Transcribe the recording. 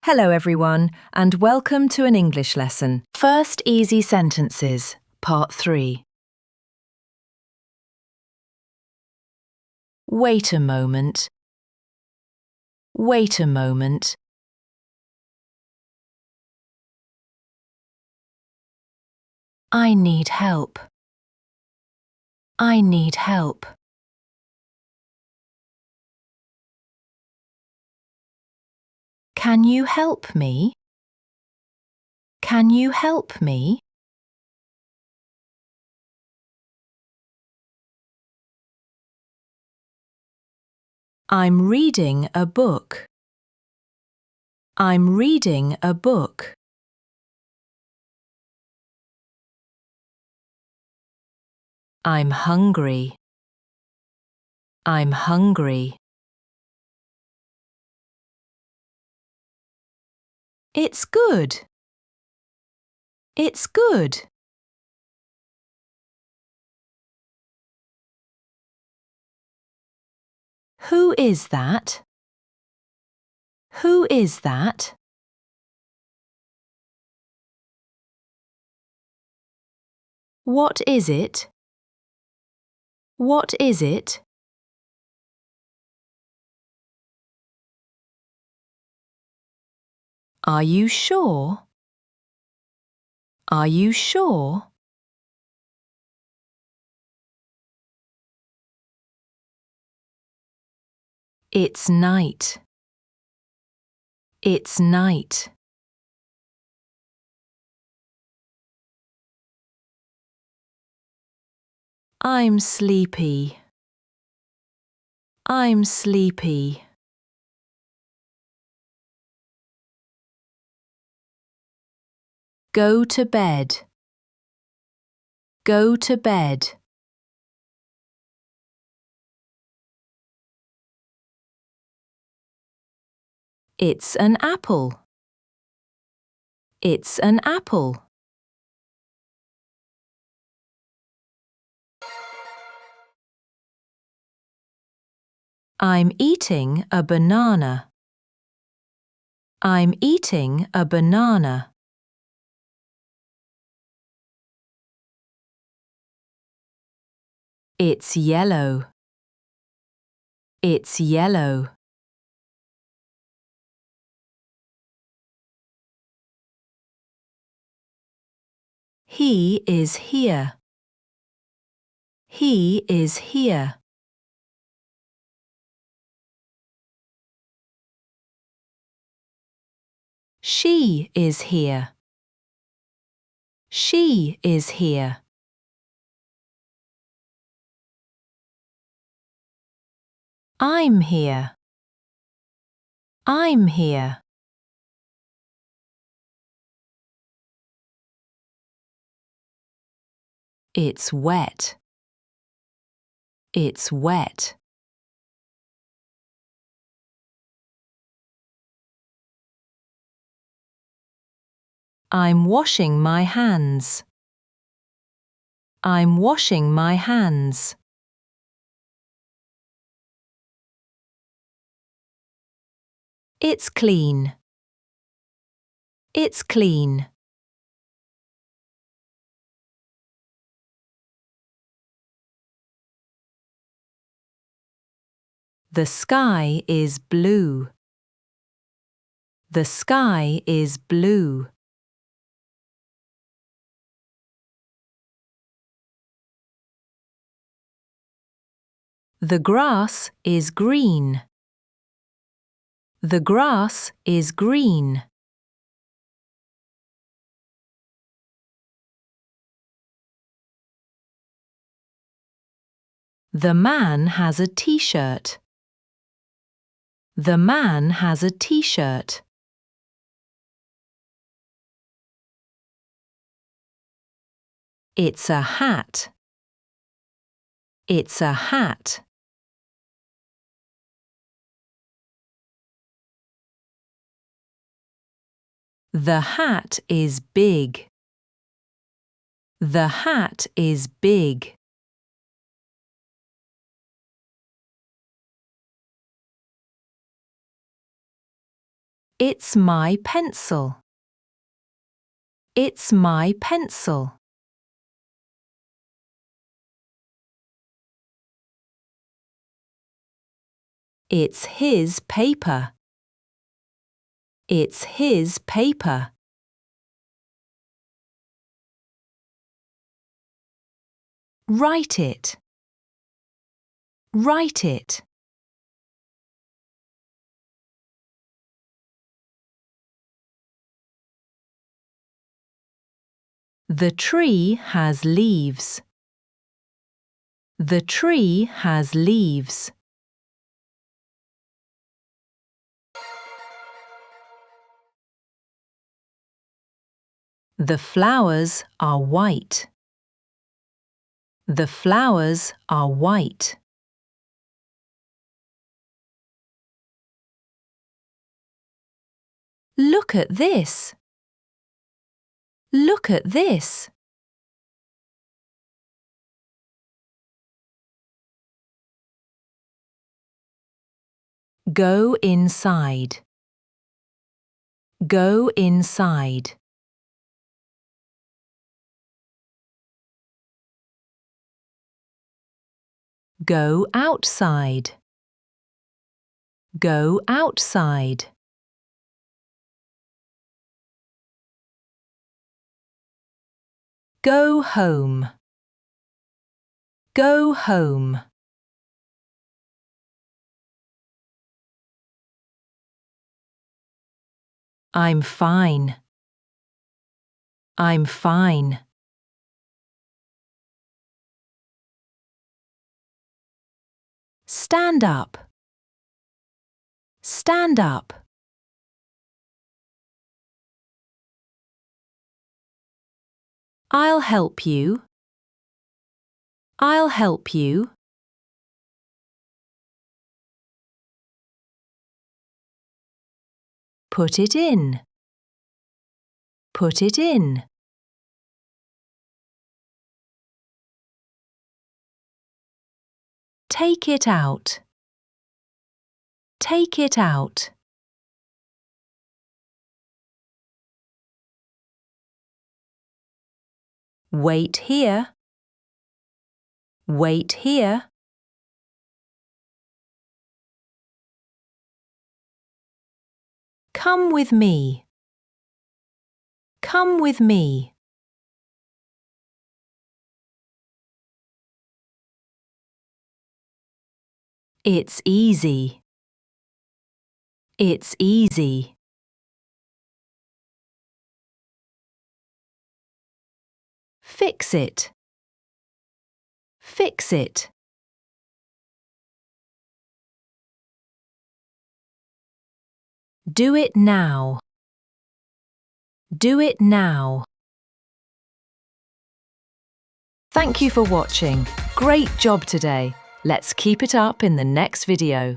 Hello everyone, and welcome to an English lesson. First Easy Sentences, Part 3. Wait a moment. Wait a moment. I need help. I need help. Can you help me? Can you help me? I'm reading a book. I'm reading a book. I'm hungry. I'm hungry. It's good. It's good. Who is that? Who is that? What is it? What is it? Are you sure? Are you sure? It's night. It's night. I'm sleepy. I'm sleepy. Go to bed. Go to bed. It's an apple. It's an apple. I'm eating a banana. I'm eating a banana. It's yellow. It's yellow. He is here. He is here. She is here. She is here. I'm here. I'm here. It's wet. It's wet. I'm washing my hands. I'm washing my hands. It's clean. It's clean. The sky is blue. The sky is blue. The grass is green. The grass is green. The man has a t-shirt. The man has a t-shirt. It's a hat. It's a hat. The hat is big. The hat is big. It's my pencil. It's my pencil. It's his paper. It's his paper. Write it. Write it. The tree has leaves. The tree has leaves. The flowers are white. The flowers are white. Look at this. Look at this. Go inside. Go inside. Go outside. Go outside. Go home. Go home. I'm fine. I'm fine. Stand up. Stand up. I'll help you. I'll help you. Put it in. Put it in. Take it out. Take it out. Wait here. Wait here. Come with me. Come with me. It's easy. It's easy. Fix it. Fix it. Do it now. Do it now. Thank you for watching. Great job today. Let's keep it up in the next video.